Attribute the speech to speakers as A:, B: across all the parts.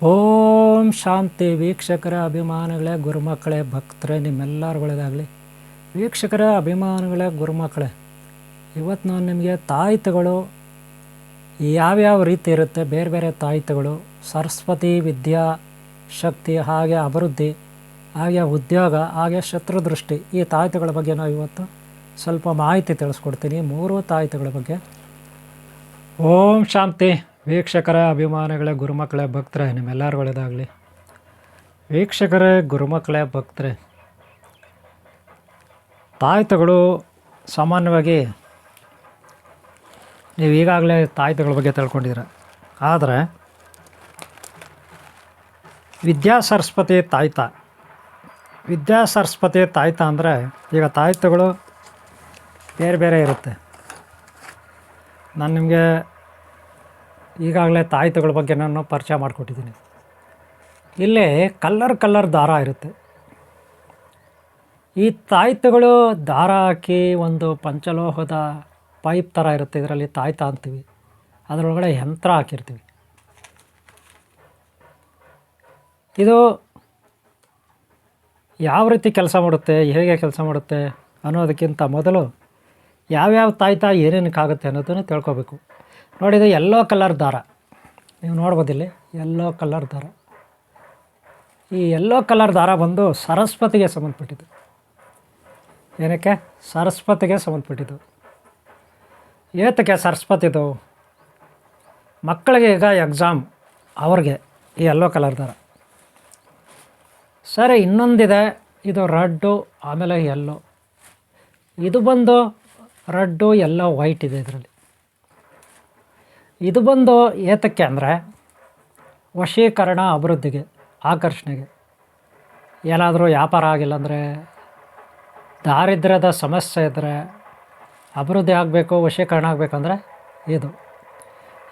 A: ಓಂ ಶಾಂತಿ. ವೀಕ್ಷಕರ ಅಭಿಮಾನಿಗಳೇ, ಗುರುಮಕ್ಕಳೇ, ಭಕ್ತರೇ, ನಿಮ್ಮೆಲ್ಲರೂ ಒಳ್ಳೆಯದಾಗಲಿ. ವೀಕ್ಷಕರ ಅಭಿಮಾನಿಗಳೇ, ಗುರುಮಕ್ಕಳೇ, ಇವತ್ತು ನಾನು ನಿಮಗೆ ತಾಯಿತಗಳು ಯಾವ್ಯಾವ ರೀತಿ ಇರುತ್ತೆ, ಬೇರೆ ಬೇರೆ ತಾಯಿತಗಳು, ಸರಸ್ವತಿ ವಿದ್ಯಾ ಶಕ್ತಿ, ಹಾಗೆ ಅಭಿವೃದ್ಧಿ, ಹಾಗೆ ಉದ್ಯೋಗ, ಹಾಗೆ ಶತ್ರುದೃಷ್ಟಿ, ಈ ತಾಯಿತಗಳ ಬಗ್ಗೆ ನಾವು ಇವತ್ತು ಸ್ವಲ್ಪ ಮಾಹಿತಿ ತಿಳಿಸ್ಕೊಡ್ತೀನಿ. ಮೂರು ತಾಯಿತಗಳ ಬಗ್ಗೆ. ಓಂ ಶಾಂತಿ. ವೀಕ್ಷಕರ ಅಭಿಮಾನಿಗಳೇ, ಗುರುಮಕ್ಕಳೇ, ಭಕ್ತರೇ, ನಿಮ್ಮೆಲ್ಲರೂ ಒಳ್ಳೆಯದಾಗಲಿ. ವೀಕ್ಷಕರೇ, ಗುರುಮಕ್ಕಳೇ, ಭಕ್ತರೇ, ತಾಯಿತಗಳು ಸಾಮಾನ್ಯವಾಗಿ ನೀವು ಈಗಾಗಲೇ ತಾಯಿತಗಳ ಬಗ್ಗೆ ತಿಳ್ಕೊಂಡಿದ್ದೀರ. ಆದರೆ ವಿದ್ಯಾ ಸರಸ್ವತಿ ತಾಯ್ತ, ವಿದ್ಯಾ ಸರಸ್ವತಿ ತಾಯ್ತ ಅಂದರೆ, ಈಗ ತಾಯಿತಗಳು ಬೇರೆ ಬೇರೆ ಇರುತ್ತೆ. ನಾನು ನಿಮಗೆ ಈಗಾಗಲೇ ತಾಯಿತಗಳ ಬಗ್ಗೆ ನಾನು ಪರಿಚಯ ಮಾಡಿಕೊಟ್ಟಿದ್ದೀನಿ. ಇಲ್ಲೇ ಕಲ್ಲರ್ ದಾರ ಇರುತ್ತೆ. ಈ ತಾಯಿತಗಳು ದಾರ ಹಾಕಿ ಒಂದು ಪಂಚಲೋಹದ ಪೈಪ್ ಥರ ಇರುತ್ತೆ, ಇದರಲ್ಲಿ ತಾಯ್ತ ಅಂತೀವಿ. ಅದರೊಳಗಡೆ ಯಂತ್ರ ಹಾಕಿರ್ತೀವಿ. ಇದು ಯಾವ ರೀತಿ ಕೆಲಸ ಮಾಡುತ್ತೆ, ಹೇಗೆ ಕೆಲಸ ಮಾಡುತ್ತೆ ಅನ್ನೋದಕ್ಕಿಂತ ಮೊದಲು ಯಾವ್ಯಾವ ತಾಯ್ತ ಏನೇನಕ್ಕಾಗುತ್ತೆ ಅನ್ನೋದನ್ನು ತಿಳ್ಕೊಬೇಕು. ನೋಡಿ, ಇದು ಯೆಲ್ಲೋ ಕಲರ್ ದಾರ, ನೀವು ನೋಡ್ಬೋದಿಲ್ಲಿ ಯೆಲ್ಲೋ ಕಲರ್ ದಾರ. ಈ ಯೆಲ್ಲೋ ಕಲರ್ ದಾರ ಬಂದು ಸರಸ್ವತಿಗೆ ಸಂಬಂಧಪಟ್ಟಿದ್ದು. ಏನಕ್ಕೆ? ಸರಸ್ವತಿಗೆ ಸಂಬಂಧಪಟ್ಟಿದ್ದು. ಏತಕ್ಕೆ ಸರಸ್ವತಿದು? ಮಕ್ಕಳಿಗೆ ಈಗ ಎಕ್ಸಾಮ್, ಅವ್ರಿಗೆ ಈ ಯೆಲ್ಲೋ ಕಲರ್ ದಾರ. ಸರಿ, ಇನ್ನೊಂದಿದೆ, ಇದು ರೆಡ್ಡು, ಆಮೇಲೆ ಯೆಲ್ಲೋ. ಇದು ಬಂದು ರೆಡ್ಡು, ಯೆಲ್ಲೋ, ವೈಟ್ ಇದೆ ಇದರಲ್ಲಿ. ಇದು ಬಂದು ಏತಕ್ಕೆ ಅಂದರೆ ವಶೀಕರಣ, ಅಭಿವೃದ್ಧಿಗೆ, ಆಕರ್ಷಣೆಗೆ. ಏನಾದರೂ ವ್ಯಾಪಾರ ಆಗಿಲ್ಲ ಅಂದರೆ, ದಾರಿದ್ರ್ಯದ ಸಮಸ್ಯೆ ಇದ್ದರೆ, ಅಭಿವೃದ್ಧಿ ಆಗಬೇಕು, ವಶೀಕರಣ ಆಗಬೇಕಂದ್ರೆ ಇದು.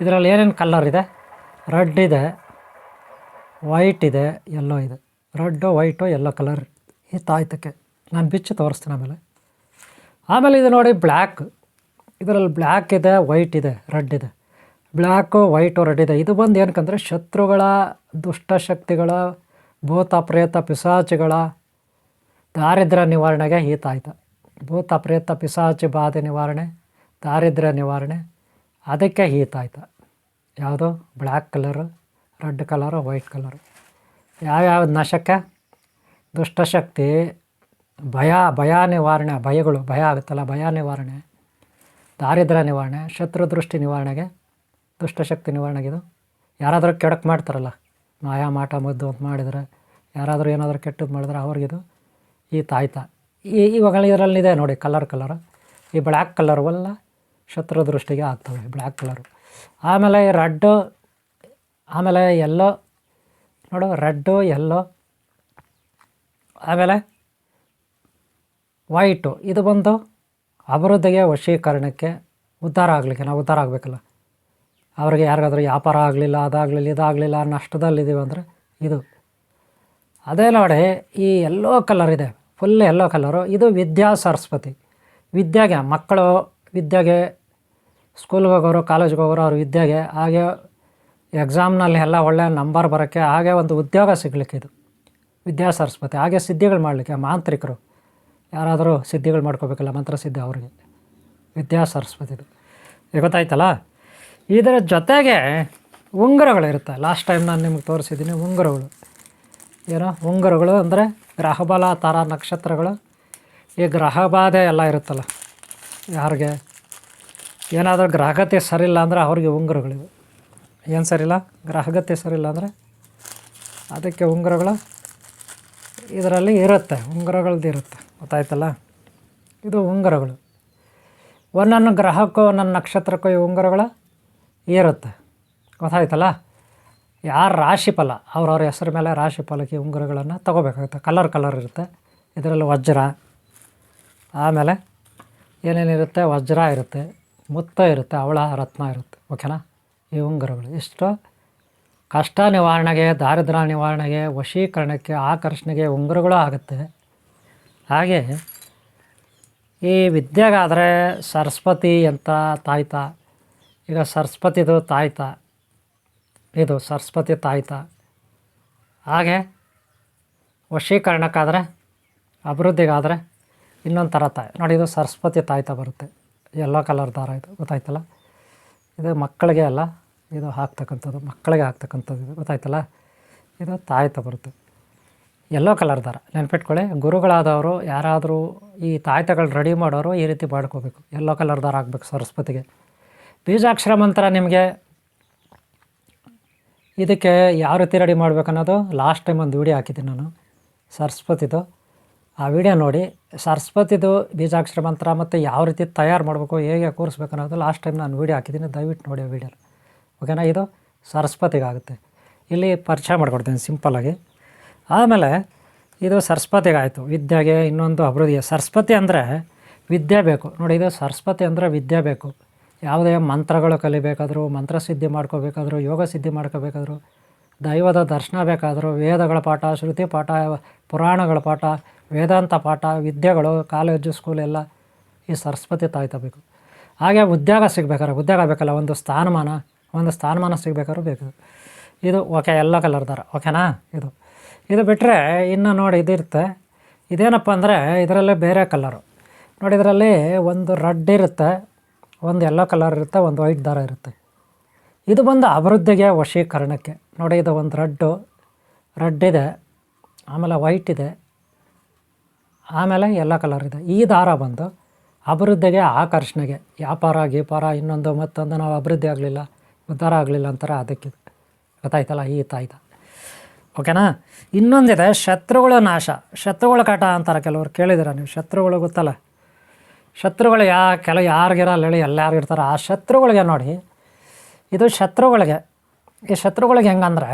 A: ಇದರಲ್ಲಿ ಏನೇನು ಕಲರ್ ಇದೆ? ರೆಡ್ ಇದೆ, ವೈಟ್ ಇದೆ, ಯೆಲ್ಲೋ ಇದೆ. ರೆಡ್ಡು, ವೈಟು, ಯೆಲ್ಲೋ ಕಲರ್ ಈ ತಾಯ್ತಕ್ಕೆ. ನಾನು ಬಿಚ್ಚಿ ತೋರಿಸ್ತೀನಿ ಆಮೇಲೆ ಇದು ನೋಡಿ ಬ್ಲ್ಯಾಕ್. ಇದರಲ್ಲಿ ಬ್ಲ್ಯಾಕ್ ಇದೆ, ವೈಟ್ ಇದೆ, ರೆಡ್ ಇದೆ. ಬ್ಲ್ಯಾಕು, ವೈಟು, ರೆಡ್ ಇದೆ. ಇದು ಬಂದು ಏನಕ್ಕಂದರೆ ಶತ್ರುಗಳ, ದುಷ್ಟಶಕ್ತಿಗಳ, ಭೂತ ಪ್ರೇತ ಪಿಶಾಚಿಗಳ ದಾರಿದ್ರ್ಯ ನಿವಾರಣೆಗೆ ಈ ತಾಯ್ತ. ಭೂತ ಪ್ರೇತ ಪಿಶಾಚಿ ಬಾಧೆ ನಿವಾರಣೆ, ದಾರಿದ್ರ್ಯ ನಿವಾರಣೆ, ಅದಕ್ಕೆ ಈ ತಾಯ್ತ. ಯಾವುದು? Black colour, red colour, white colour. ಯಾವ್ಯಾವ ನಾಶಕ್ಕೆ? ದುಷ್ಟಶಕ್ತಿ, ಭಯ ನಿವಾರಣೆ, ಭಯ ಆಗುತ್ತಲ್ಲ, ಭಯ ನಿವಾರಣೆ, ದಾರಿದ್ರ್ಯ ನಿವಾರಣೆ, ಶತ್ರುದೃಷ್ಟಿ ನಿವಾರಣೆಗೆ, ದುಷ್ಟಶಕ್ತಿ ನಿವಾರಣೆಗಿದು. ಯಾರಾದರೂ ಕೆಡಕ್ಕೆ ಮಾಡ್ತಾರಲ್ಲ, ಮಾಯ ಮಾಟ ಮದ್ದು ಅಂತ ಮಾಡಿದರೆ, ಯಾರಾದರೂ ಏನಾದರೂ ಕೆಟ್ಟದ್ದು ಮಾಡಿದ್ರೆ ಅವ್ರಿಗಿದು ಈ ತಾಯ್ತ. ಇವಾಗ ಇದರಲ್ಲಿದೆ ನೋಡಿ ಕಲರ್. ಈ ಬ್ಲ್ಯಾಕ್ ಕಲರು ಎಲ್ಲ ಶತ್ರುದೃಷ್ಟಿಗೆ ಆಗ್ತವೆ, ಬ್ಲ್ಯಾಕ್ ಕಲರು. ಆಮೇಲೆ ರೆಡ್ಡು, ಆಮೇಲೆ ಯೆಲ್ಲೋ ನೋಡು, ರೆಡ್ಡು, ಯೆಲ್ಲೋ, ಆಮೇಲೆ ವೈಟು. ಇದು ಬಂದು ಅಭಿವೃದ್ಧಿಗೆ, ವಶೀಕರಣಕ್ಕೆ, ಉದ್ಧಾರ ಆಗಲಿಕ್ಕೆ. ನಾವು ಉದ್ಧಾರ ಆಗಬೇಕಲ್ಲ, ಅವ್ರಿಗೆ ಯಾರಿಗಾದ್ರೂ ವ್ಯಾಪಾರ ಆಗಲಿಲ್ಲ, ಅದಾಗಲಿಲ್ಲ, ಇದಾಗಲಿಲ್ಲ, ನಷ್ಟದಲ್ಲಿದ್ದೀವಿ ಅಂದರೆ ಇದು. ಅದೇ ನೋಡಿ, ಈ ಯೆಲ್ಲೋ ಕಲರ್ ಇದೆ, ಫುಲ್ ಯೆಲ್ಲೋ ಕಲರು. ಇದು ವಿದ್ಯಾ ಸರಸ್ವತಿ. ವಿದ್ಯೆಗೆ, ಮಕ್ಕಳು ವಿದ್ಯೆಗೆ, ಸ್ಕೂಲ್ಗೆ ಹೋಗೋರು, ಕಾಲೇಜ್ಗೆ ಹೋಗೋರು, ಅವ್ರ ವಿದ್ಯೆಗೆ, ಹಾಗೆ ಎಕ್ಸಾಮ್ನಲ್ಲಿ ಎಲ್ಲ ಒಳ್ಳೆಯ ನಂಬರ್ ಬರೋಕ್ಕೆ, ಹಾಗೆ ಒಂದು ಉದ್ಯೋಗ ಸಿಗಲಿಕ್ಕೆ ಇದು ವಿದ್ಯಾ ಸರಸ್ವತಿ. ಹಾಗೆ ಸಿದ್ಧಿಗಳು ಮಾಡಲಿಕ್ಕೆ, ಮಾಂತ್ರಿಕರು ಯಾರಾದರೂ ಸಿದ್ಧಿಗಳು ಮಾಡ್ಕೋಬೇಕಲ್ಲ, ಮಂತ್ರ ಸಿದ್ಧಿ, ಅವ್ರಿಗೆ ವಿದ್ಯಾ ಸರಸ್ವತಿದು. ಈಗ ಗೊತ್ತಾಯ್ತಲ್ಲ. ಇದರ ಜೊತೆಗೆ ಉಂಗುರಗಳಿರುತ್ತೆ. ಲಾಸ್ಟ್ ಟೈಮ್ ನಾನು ನಿಮ್ಗೆ ತೋರಿಸಿದ್ದೀನಿ ಉಂಗುರಗಳು. ಏನೋ ಉಂಗುರಗಳು ಅಂದರೆ ಗ್ರಹಬಲ, ತಾರ, ನಕ್ಷತ್ರಗಳು. ಈ ಗ್ರಹಬಾಧೆ ಎಲ್ಲ ಇರುತ್ತಲ್ಲ, ಯಾರಿಗೆ ಏನಾದರೂ ಗ್ರಹಗತಿ ಸರಿಯಿಲ್ಲ ಅಂದರೆ ಅವ್ರಿಗೆ ಉಂಗುರಗಳಿವೆ. ಏನು ಸರಿಯಿಲ್ಲ? ಗ್ರಹಗತಿ ಸರಿಯಿಲ್ಲ ಅಂದರೆ ಅದಕ್ಕೆ ಉಂಗುರಗಳು ಇದರಲ್ಲಿ ಇರುತ್ತೆ, ಉಂಗುರಗಳದ್ದು ಇರುತ್ತೆ. ಗೊತ್ತಾಯ್ತಲ್ಲ, ಇದು ಉಂಗುರಗಳು. ಒಂದೊಂದು ಗ್ರಹಕ್ಕೂ, ಒಂದೊಂದು ನಕ್ಷತ್ರಕ್ಕೂ ಈ ಉಂಗುರಗಳು ಇರುತ್ತೆ. ಗೊತ್ತಾಯ್ತಲ್ಲ. ಯಾರ ರಾಶಿಫಲ, ಅವ್ರವ್ರ ಹೆಸರು ಮೇಲೆ ರಾಶಿಫಲಕ್ಕೆ ಉಂಗುರಗಳನ್ನು ತೊಗೋಬೇಕಾಗುತ್ತೆ. ಕಲರ್ ಇರುತ್ತೆ. ಇದರಲ್ಲಿ ವಜ್ರ, ಆಮೇಲೆ ಏನೇನಿರುತ್ತೆ, ವಜ್ರ ಇರುತ್ತೆ, ಮುತ್ತ ಇರುತ್ತೆ, ಅವಳ ರತ್ನ ಇರುತ್ತೆ. ಓಕೆನಾ? ಈ ಉಂಗುರಗಳು ಇಷ್ಟು ಕಷ್ಟ ನಿವಾರಣೆಗೆ, ದಾರಿದ್ರ್ಯ ನಿವಾರಣೆಗೆ, ವಶೀಕರಣಕ್ಕೆ, ಆಕರ್ಷಣೆಗೆ ಉಂಗುರಗಳು ಆಗುತ್ತೆ. ಹಾಗೆ ಈ ವಿದ್ಯೆಗಾದರೆ ಸರಸ್ವತಿ ಅಂತ ತಾಯ್ತ. ಈಗ ಸರಸ್ವತಿದು ತಾಯ್ತ, ಇದು ಸರಸ್ವತಿ ತಾಯ್ತ. ಹಾಗೆ ವಶೀಕರಣಕ್ಕಾದರೆ ಅಭಿವೃದ್ಧಿಗಾದರೆ ಇನ್ನೊಂದು ಥರ ತಾಯಿ ನೋಡಿ, ಇದು ಸರಸ್ವತಿ ತಾಯ್ತ ಬರುತ್ತೆ. ಯೆಲ್ಲೋ ಕಲರ್ ದಾರ ಇದು, ಗೊತ್ತಾಯ್ತಲ್ಲ. ಇದು ಮಕ್ಕಳಿಗೆ ಅಲ್ಲ, ಇದು ಹಾಕ್ತಕ್ಕಂಥದ್ದು, ಮಕ್ಕಳಿಗೆ ಹಾಕ್ತಕ್ಕಂಥದ್ದು ಇದು, ಗೊತ್ತಾಯ್ತಲ್ಲ. ಇದು ತಾಯ್ತ ಬರುತ್ತೆ, ಯೆಲ್ಲೋ ಕಲರ್ ದಾರ. ನೆನ್ಪಿಟ್ಕೊಳ್ಳಿ, ಗುರುಗಳಾದವರು ಯಾರಾದರೂ ಈ ತಾಯ್ತಗಳು ರೆಡಿ ಮಾಡೋರು ಈ ರೀತಿ ಮಾಡ್ಕೋಬೇಕು. ಯೆಲ್ಲೋ ಕಲರ್ ದಾರ ಹಾಕ್ಬೇಕು ಸರಸ್ವತಿಗೆ. ಬೀಜಾಕ್ಷರ ಮಂತ್ರ ನಿಮಗೆ ಇದಕ್ಕೆ ಯಾವ ರೀತಿ ರೆಡಿ ಮಾಡಬೇಕು ಅನ್ನೋದು ಲಾಸ್ಟ್ ಟೈಮ್ ಒಂದು ವೀಡಿಯೋ ಹಾಕಿದ್ದೀನಿ ನಾನು ಸರಸ್ವತಿದು. ಆ ವಿಡಿಯೋ ನೋಡಿ. ಸರಸ್ವತಿದು ಬೀಜಾಕ್ಷರ ಮಂತ್ರ ಮತ್ತು ಯಾವ ರೀತಿ ತಯಾರು ಮಾಡಬೇಕು, ಹೇಗೆ ಕೂರಿಸ್ಬೇಕು ಅನ್ನೋದು ಲಾಸ್ಟ್ ಟೈಮ್ ನಾನು ವೀಡಿಯೋ ಹಾಕಿದ್ದೀನಿ, ದಯವಿಟ್ಟು ನೋಡಿ ಆ ವಿಡಿಯೋನ, ಓಕೆನಾ. ಇದು ಸರಸ್ವತಿಗಾಗುತ್ತೆ. ಇಲ್ಲಿ ಪರಿಚಯ ಮಾಡ್ಕೊಡ್ತೀನಿ ಸಿಂಪಲ್ಲಾಗಿ. ಆಮೇಲೆ ಇದು ಸರಸ್ವತಿಗಾಯಿತು. ವಿದ್ಯೆಗೆ ಇನ್ನೊಂದು ಅಭಿವೃದ್ಧಿ. ಸರಸ್ವತಿ ಅಂದರೆ ವಿದ್ಯೆ ಬೇಕು ನೋಡಿ. ಇದು ಸರಸ್ವತಿ ಅಂದರೆ ವಿದ್ಯೆ ಬೇಕು. ಯಾವುದೇ ಮಂತ್ರಗಳು ಕಲಿಬೇಕಾದರೂ, ಮಂತ್ರಸಿದ್ಧಿ ಮಾಡ್ಕೋಬೇಕಾದ್ರೂ, ಯೋಗ ಸಿದ್ಧಿ ಮಾಡ್ಕೋಬೇಕಾದ್ರೂ, ದೈವದ ದರ್ಶನ ಬೇಕಾದರೂ, ವೇದಗಳ ಪಾಠ, ಶ್ರುತಿ ಪಾಠ, ಪುರಾಣಗಳ ಪಾಠ, ವೇದಾಂತ ಪಾಠ, ವಿದ್ಯೆಗಳು, ಕಾಲೇಜು ಸ್ಕೂಲ್ ಎಲ್ಲ ಈ ಸರಸ್ವತಿ ತಾಯ್ತ ಬೇಕು. ಹಾಗೆ ಉದ್ಯೋಗ ಸಿಗಬೇಕಾದ್ರೆ, ಉದ್ಯೋಗ ಬೇಕಲ್ಲ, ಒಂದು ಸ್ಥಾನಮಾನ ಸಿಗಬೇಕಾದ್ರೂ ಬೇಕು. ಇದು ಓಕೆ, ಯೆಲ್ಲೋ ಕಲರ್ ದಾರ, ಓಕೆನಾ. ಇದು ಬಿಟ್ಟರೆ ಇನ್ನು ನೋಡಿ ಇದಿರುತ್ತೆ. ಇದೇನಪ್ಪ ಅಂದರೆ ಇದರಲ್ಲೇ ಬೇರೆ ಕಲರು ನೋಡಿ. ಇದರಲ್ಲಿ ಒಂದು ರೆಡ್ ಇರುತ್ತೆ, ಒಂದು ಯೆಲ್ಲೋ ಕಲರ್ ಇರುತ್ತೆ, ಒಂದು ವೈಟ್ ದಾರ ಇರುತ್ತೆ. ಇದು ಬಂದು ಅಭಿವೃದ್ಧಿಗೆ, ವಶೀಕರಣಕ್ಕೆ ನೋಡಿ. ಇದು ಒಂದು ರೆಡ್ ಇದೆ, ಆಮೇಲೆ ವೈಟ್ ಇದೆ, ಆಮೇಲೆ ಯೆಲ್ಲೋ ಕಲರ್ ಇದೆ. ಈ ದಾರ ಬಂದು ಅಭಿವೃದ್ಧಿಗೆ, ಆಕರ್ಷಣೆಗೆ, ವ್ಯಾಪಾರ ಗೀಪಾರ ಇನ್ನೊಂದು ಮತ್ತೊಂದು ನಾವು ಅಭಿವೃದ್ಧಿ ಆಗಲಿಲ್ಲ, ಉದ್ಧಾರ ಆಗಲಿಲ್ಲ ಅಂತಾರೆ, ಅದಕ್ಕಿದೆ, ಗೊತ್ತಾಯ್ತಲ್ಲ ಈ ತಾಯ್ತ, ಓಕೆನಾ. ಇನ್ನೊಂದಿದೆ ಶತ್ರುಗಳ ನಾಶ, ಶತ್ರುಗಳ ಕಾಟ ಅಂತಾರೆ ಕೆಲವರು, ಕೇಳಿದ್ದೀರ ನೀವು. ಶತ್ರುಗಳು ಗೊತ್ತಲ್ಲ, ಶತ್ರುಗಳು ಯಾರಿಗಿರಲ್ಲ ಹೇಳಿ, ಎಲ್ಲರಿಗಿರ್ತಾರೆ. ಆ ಶತ್ರುಗಳಿಗೆ ನೋಡಿ, ಇದು ಶತ್ರುಗಳಿಗೆ. ಈ ಶತ್ರುಗಳಿಗೆ ಹೆಂಗಂದ್ರೆ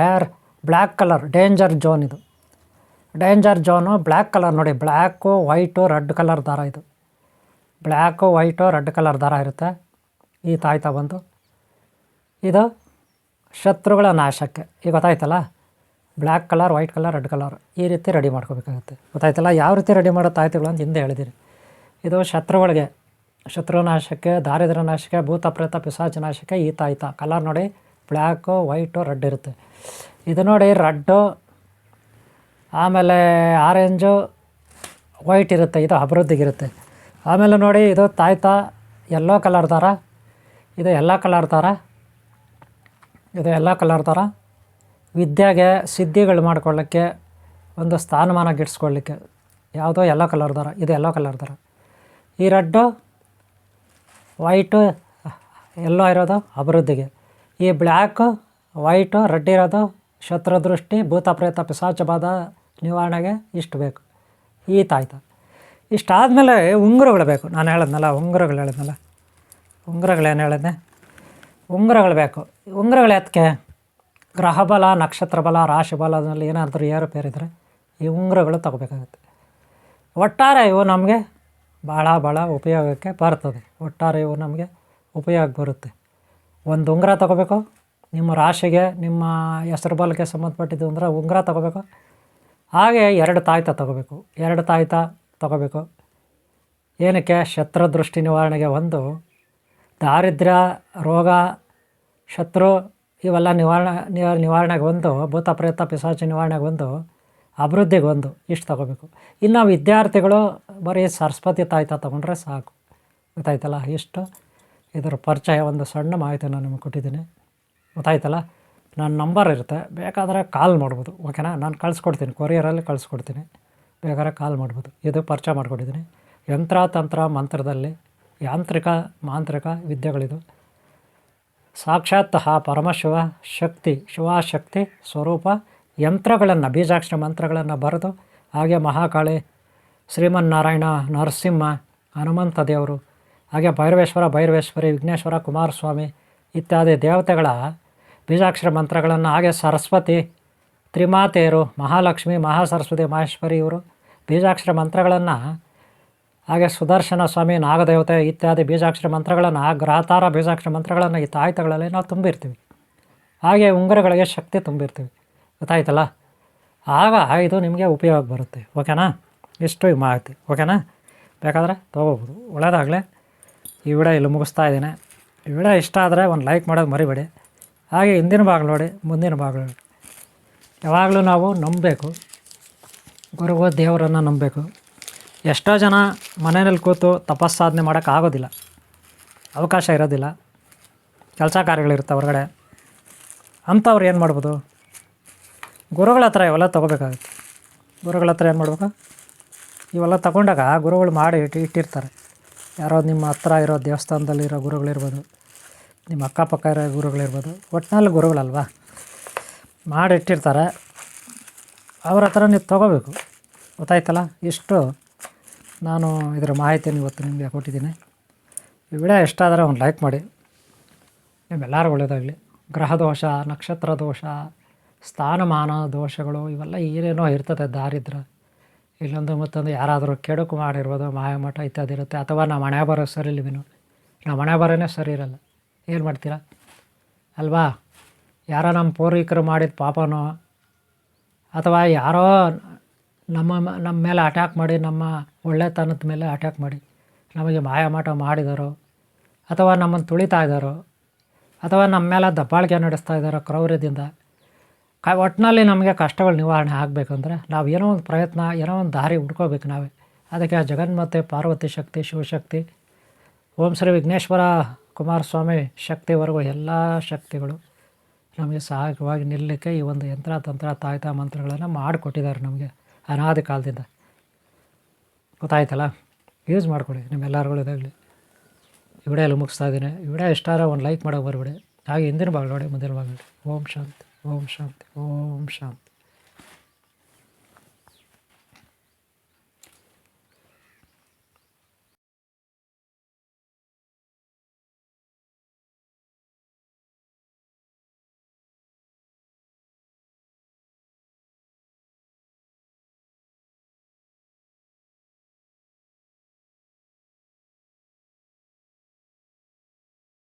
A: ಬ್ಲ್ಯಾಕ್ ಕಲರ್ ಡೇಂಜರ್ ಝೋನ್. ಇದು ಡೇಂಜರ್ ಝೋನು ಬ್ಲ್ಯಾಕ್ ಕಲರ್ ನೋಡಿ. ಬ್ಲ್ಯಾಕು ವೈಟು ರೆಡ್ ಕಲರ್ ದಾರ. ಇದು ಬ್ಲ್ಯಾಕು ವೈಟು ರೆಡ್ ಕಲರ್ ದಾರ ಇರುತ್ತೆ ಈ ತಾಯ್ತ ಬಂದು. ಇದು ಶತ್ರುಗಳ ನಾಶಕ್ಕೆ. ಈಗ ಗೊತ್ತಾಯ್ತಲ್ಲ, black colour, white colour, red colour ಈ ರೀತಿ ರೆಡಿ ಮಾಡ್ಕೋಬೇಕಾಗುತ್ತೆ, ಗೊತ್ತಾಯ್ತಲ್ಲ. ಯಾವ ರೀತಿ ರೆಡಿ ಮಾಡೋ ತಾಯ್ತಗಳು ಅಂತ ಹಿಂದೆ ಹೇಳಿದ್ದೀರಿ. ಇದು ಶತ್ರುಗಳಿಗೆ, ಶತ್ರುನಾಶಕ್ಕೆ, ದಾರಿದ್ರ್ಯ ನಾಶಕ್ಕೆ, ಭೂತ ಪ್ರೇತ ಪಿಶಾಚ ನಾಶಕ್ಕೆ ಈ ತಾಯ್ತ. ಕಲರ್ ನೋಡಿ, ಬ್ಲ್ಯಾಕು ವೈಟು ರೆಡ್ ಇರುತ್ತೆ. ಇದು ನೋಡಿ ರೆಡ್ಡು, ಆಮೇಲೆ ಆರೆಂಜು, ವೈಟ್ ಇರುತ್ತೆ, ಇದು ಅಭಿವೃದ್ಧಿಗಿರುತ್ತೆ. ಆಮೇಲೆ ನೋಡಿ ಇದು ತಾಯ್ತ ಯೆಲ್ಲೋ ಕಲರ್ ದಾರ. ಇದು ಯೆಲ್ಲೋ ಕಲರ್ ದಾರ. ಇದು ಯೆಲ್ಲೋ ಕಲರ್ ದಾರ ವಿದ್ಯೆಗೆ, ಸಿದ್ಧಿಗಳು ಮಾಡ್ಕೊಳ್ಳೋಕ್ಕೆ, ಒಂದು ಸ್ಥಾನಮಾನ ಗಿಟ್ಸ್ಕೊಳ್ಳಿಕ್ಕೆ. ಯಾವುದೋ ಯೆಲ್ಲೋ ಕಲರ್ ದಾರ. ಇದು ಯೆಲ್ಲೋ ಕಲರ್ ದಾರ. ಈ ರೆಡ್ಡು ವೈಟು ಎಲ್ಲೋ ಇರೋದು ಅಭಿವೃದ್ಧಿಗೆ. ಈ ಬ್ಲ್ಯಾಕು ವೈಟು ರೆಡ್ ಇರೋದು ಶತ್ರುದೃಷ್ಟಿ, ಭೂತ ಪ್ರೇತ ಪಿಶಾಚ ಬಾಧ ನಿವಾರಣೆಗೆ ಇಷ್ಟು ಬೇಕು ಈ ತಾಯ್ತ. ಇಷ್ಟಾದಮೇಲೆ ಉಂಗುರಗಳು ಬೇಕು. ನಾನು ಹೇಳಿದ್ನಲ್ಲ ಉಂಗುರಗಳೇನು ಹೇಳಿದ್ನೆ, ಉಂಗುರಗಳು ಬೇಕು. ಉಂಗುರಗಳು ಎತ್ತಕ್ಕೆ ಗ್ರಹಬಲ, ನಕ್ಷತ್ರ ಬಲ, ರಾಶಿ ಬಲದಲ್ಲಿ ಏನಾದರೂ ಏರುಪೇರಿದ್ರೆ ಈ ಉಂಗುರಗಳು ತಗೋಬೇಕಾಗುತ್ತೆ. ಒಟ್ಟಾರೆ ಇವು ನಮಗೆ ಭಾಳ ಉಪಯೋಗಕ್ಕೆ ಬರ್ತದೆ. ಒಟ್ಟಾರೆ ಇವು ನಮಗೆ ಉಪಯೋಗ ಬರುತ್ತೆ. ಒಂದು ಉಂಗುರ ತಗೋಬೇಕು, ನಿಮ್ಮ ರಾಶಿಗೆ, ನಿಮ್ಮ ಹೆಸರು ಬಲಕ್ಕೆ ಸಂಬಂಧಪಟ್ಟಿದ್ದು ಅಂದರೆ ಉಂಗುರ ತಗೋಬೇಕು. ಹಾಗೆ 2 ತಾಯ್ತ ತಗೋಬೇಕು. ಏನಕ್ಕೆ? ಶತ್ರುದೃಷ್ಟಿ ನಿವಾರಣೆಗೆ ಒಂದು, ದಾರಿದ್ರ್ಯ, ರೋಗ, ಶತ್ರು ಇವೆಲ್ಲ ನಿವಾರಣೆಗೆ ಒಂದು, ಭೂತ ಪ್ರೇತ ಪಿಶಾಚ ನಿವಾರಣೆಗೆ ಒಂದು, ಅಭಿವೃದ್ಧಿಗೆ ಒಂದು, ಇಷ್ಟು ತಗೋಬೇಕು. ಇನ್ನು ವಿದ್ಯಾರ್ಥಿಗಳು ಬರೀ ಸರಸ್ವತಿ ತಾಯ್ತ ತೊಗೊಂಡ್ರೆ ಸಾಕು, ಗೊತ್ತಾಯ್ತಲ್ಲ. ಇಷ್ಟು ಇದರ ಪರಿಚಯ, ಒಂದು ಸಣ್ಣ ಮಾಹಿತಿ ನಾನು ನಿಮಗೆ ಕೊಟ್ಟಿದ್ದೀನಿ, ಗೊತ್ತಾಯ್ತಲ್ಲ. ನನ್ನ ನಂಬರ್ ಇರುತ್ತೆ, ಬೇಕಾದರೆ ಕಾಲ್ ಮಾಡ್ಬೋದು, ಓಕೆನಾ. ನಾನು ಕಳಿಸ್ಕೊಡ್ತೀನಿ, ಕೊರಿಯರಲ್ಲಿ ಕಳಿಸ್ಕೊಡ್ತೀನಿ, ಬೇಕಾದ್ರೆ ಕಾಲ್ ಮಾಡ್ಬೋದು. ಇದು ಪರಿಚಯ ಮಾಡಿಕೊಟ್ಟಿದ್ದೀನಿ. ಯಂತ್ರ ತಂತ್ರ ಮಂತ್ರದಲ್ಲಿ ಯಾಂತ್ರಿಕ ಮಾಂತ್ರಿಕ ವಿದ್ಯೆಗಳಿದು. ಸಾಕ್ಷಾತ್ ಪರಮಶಿವ ಶಕ್ತಿ, ಶಿವಶಕ್ತಿ ಸ್ವರೂಪ ಯಂತ್ರಗಳನ್ನು, ಬೀಜಾಕ್ಷರ ಮಂತ್ರಗಳನ್ನು ಬರೆದು, ಹಾಗೆ ಮಹಾಕಾಳಿ, ಶ್ರೀಮನ್ನಾರಾಯಣ, ನರಸಿಂಹ, ಹನುಮಂತ ದೇವರು, ಹಾಗೆ ಭೈರವೇಶ್ವರಿ, ವಿಘ್ನೇಶ್ವರ, ಕುಮಾರಸ್ವಾಮಿ ಇತ್ಯಾದಿ ದೇವತೆಗಳ ಬೀಜಾಕ್ಷರ ಮಂತ್ರಗಳನ್ನು, ಹಾಗೆ ಸರಸ್ವತಿ, ತ್ರಿಮಾತೆಯರು, ಮಹಾಲಕ್ಷ್ಮಿ, ಮಹಾಸರಸ್ವತಿ, ಮಹೇಶ್ವರಿ ಇವರು ಬೀಜಾಕ್ಷರ ಮಂತ್ರಗಳನ್ನು, ಹಾಗೆ ಸುದರ್ಶನ ಸ್ವಾಮಿ, ನಾಗದೇವತೆ ಇತ್ಯಾದಿ ಬೀಜಾಕ್ಷರ ಮಂತ್ರಗಳನ್ನು, ಗ್ರಹತಾರ ಬೀಜಾಕ್ಷರ ಮಂತ್ರಗಳನ್ನು ಈ ತಾಯ್ತಗಳಲ್ಲಿ ನಾವು ತುಂಬಿರ್ತೀವಿ. ಹಾಗೆ ಉಂಗುರಗಳಿಗೆ ಶಕ್ತಿ ತುಂಬಿರ್ತೀವಿ, ಗೊತ್ತಾಯ್ತಲ್ಲ. ಆಗ ಇದು ನಿಮಗೆ ಉಪಯೋಗ ಬರುತ್ತೆ, ಓಕೆನಾ. ಇಷ್ಟು ಮಾಹಿತಿ, ಓಕೆನಾ. ಬೇಕಾದರೆ ತೊಗೋಬೋದು. ಒಳ್ಳೆಯದಾಗಲೇ. ಈ ವಿಡಿಯೋ ಇಲ್ಲಿ ಮುಗಿಸ್ತಾ ಇದ್ದೀನಿ. ಈ ವಿಡಿಯೋ ಇಷ್ಟ ಆದರೆ ಒಂದು ಲೈಕ್ ಮಾಡೋದು ಮರಿಬೇಡಿ. ಹಾಗೆ ಹಿಂದಿನ ಭಾಗ ನೋಡಿ, ಮುಂದಿನ ಭಾಗ ನೋಡಿ. ಯಾವಾಗಲೂ ನಾವು ನಂಬಬೇಕು, ಗುರುಗಳು ದೇವರನ್ನು ನಂಬಬೇಕು. ಎಷ್ಟೋ ಜನ ಮನೆಯಲ್ಲಿ ಕೂತು ತಪಸ್ಸಾಧನೆ ಮಾಡೋಕ್ಕಾಗೋದಿಲ್ಲ, ಅವಕಾಶ ಇರೋದಿಲ್ಲ, ಕೆಲಸ ಕಾರ್ಯಗಳಿರುತ್ತೆ ಹೊರಗಡೆ. ಅಂಥವ್ರು ಏನು ಮಾಡ್ಬೋದು? ಗುರುಗಳ ಹತ್ರ ಇವೆಲ್ಲ ತೊಗೋಬೇಕಾಗುತ್ತೆ. ಗುರುಗಳ ಹತ್ರ ಏನು ಮಾಡ್ಬೇಕು? ಇವೆಲ್ಲ ತಗೊಂಡಾಗ ಗುರುಗಳು ಮಾಡಿ ಇಟ್ಟಿರ್ತಾರೆ. ಯಾರೋ ನಿಮ್ಮ ಹತ್ರ ಇರೋ ದೇವಸ್ಥಾನದಲ್ಲಿರೋ ಗುರುಗಳಿರ್ಬೋದು, ನಿಮ್ಮ ಅಕ್ಕಪಕ್ಕ ಇರೋ ಗುರುಗಳಿರ್ಬೋದು, ಒಟ್ಟಿನಲ್ಲಿ ಗುರುಗಳಲ್ವ, ಮಾಡಿಟ್ಟಿರ್ತಾರೆ. ಅವ್ರ ಹತ್ರ ನೀವು ತೊಗೋಬೇಕು. ಗೊತ್ತಾಯ್ತಲ್ಲ? ಇಷ್ಟು ನಾನು ಇದರ ಮಾಹಿತಿಯನ್ನು ಇವತ್ತು ನಿಮಗೆ ಕೊಟ್ಟಿದ್ದೀನಿ. ಈ ವಿಡಿಯೋ ಇಷ್ಟ ಆದರೆ ಒಂದು ಲೈಕ್ ಮಾಡಿ. ನಿಮ್ಮೆಲ್ಲರೂ ಒಳ್ಳೆಯದಾಗಲಿ. ಗ್ರಹ ದೋಷ, ನಕ್ಷತ್ರ ದೋಷ, ಸ್ಥಾನಮಾನ ದೋಷಗಳು ಇವೆಲ್ಲ ಏನೇನೋ ಇರ್ತದೆ. ದಾರಿದ್ರ್ಯ, ಇಲ್ಲೊಂದು ಮತ್ತೊಂದು ಯಾರಾದರೂ ಕೆಡುಕು ಮಾಡಿರ್ಬೋದು, ಮಾಯಮಠ ಇತ್ಯಾದಿ ಇರುತ್ತೆ. ಅಥವಾ ನಮ್ಮ ಹಣೆ ಬರೋ ಸರಿ ಇಲ್ವೇನೋ, ನಮ್ಮ ಹಣೆ ಬರೋನೇ ಸರಿ ಇರಲ್ಲ. ಏನು ಮಾಡ್ತೀರಾ ಅಲ್ವಾ? ಯಾರೋ ನಮ್ಮ ಪೂರ್ವಿಕರು ಮಾಡಿದ ಪಾಪನೋ, ಅಥವಾ ಯಾರೋ ನಮ್ಮ ಮೇಲೆ ಅಟ್ಯಾಕ್ ಮಾಡಿ, ನಮ್ಮ ಒಳ್ಳೆತನದ ಮೇಲೆ ಅಟ್ಯಾಕ್ ಮಾಡಿ ನಮಗೆ ಮಾಯಮಾಟ ಮಾಡಿದಾರೋ, ಅಥವಾ ನಮ್ಮನ್ನು ತುಳಿತಾ ಇದ್ದಾರೋ, ಅಥವಾ ನಮ್ಮ ಮೇಲೆ ದಬ್ಬಾಳಿಕೆ ನಡೆಸ್ತಾ ಇದ್ದಾರೋ ಕ್ರೌರ್ಯದಿಂದ, ಒಟ್ಟಿನಲ್ಲಿ ನಮಗೆ ಕಷ್ಟಗಳು ನಿವಾರಣೆ ಆಗಬೇಕಂದ್ರೆ ನಾವು ಏನೋ ಒಂದು ಪ್ರಯತ್ನ, ಏನೋ ಒಂದು ದಾರಿ ಹುಡ್ಕೋಬೇಕು ನಾವೇ. ಅದಕ್ಕೆ ಆ ಜಗನ್ಮಾತೆ ಪಾರ್ವತಿ ಶಕ್ತಿ, ಶಿವಶಕ್ತಿ, ಓಂ ಶ್ರೀ ವಿಘ್ನೇಶ್ವರ ಕುಮಾರಸ್ವಾಮಿ ಶಕ್ತಿವರೆಗೂ ಎಲ್ಲ ಶಕ್ತಿಗಳು ನಮಗೆ ಸಹಾಯಕವಾಗಿ ನಿಲ್ಲಲಿಕ್ಕೆ ಈ ಒಂದು ಯಂತ್ರ ತಂತ್ರ ತಾಯ್ತ ಮಂತ್ರಗಳನ್ನು ಮಾಡಿಕೊಟ್ಟಿದ್ದಾರೆ ನಮಗೆ ಅನಾದಿ ಕಾಲದಿಂದ. ಗೊತ್ತಾಯ್ತಲ್ಲ? ಯೂಸ್ ಮಾಡ್ಕೊಳ್ಳಿ. ನಿಮ್ಮೆಲ್ಲರಿಗೂ ಇದಾಗಲಿ. ಈ ವಿಡಿಯೋ ಎಲ್ಲ ಮುಗಿಸ್ತಾ ಇದ್ದೀನಿ. ಈ ವಿಡಿಯೋ ಇಷ್ಟ ಆದರೆ ಒಂದು ಲೈಕ್ ಮಾಡೋಕೆ ಬರಬೇಡಿ. ಹಾಗೆ ಹಿಂದಿನ ಭಾಗ ನೋಡಿ, ಮುಂದಿನ ಭಾಗ ನೋಡಿ. ಓಂ ಶಾಂತಿ, ಓಂ ಶಾಂತಿ, ಓಂ ಶಾಂತಿ.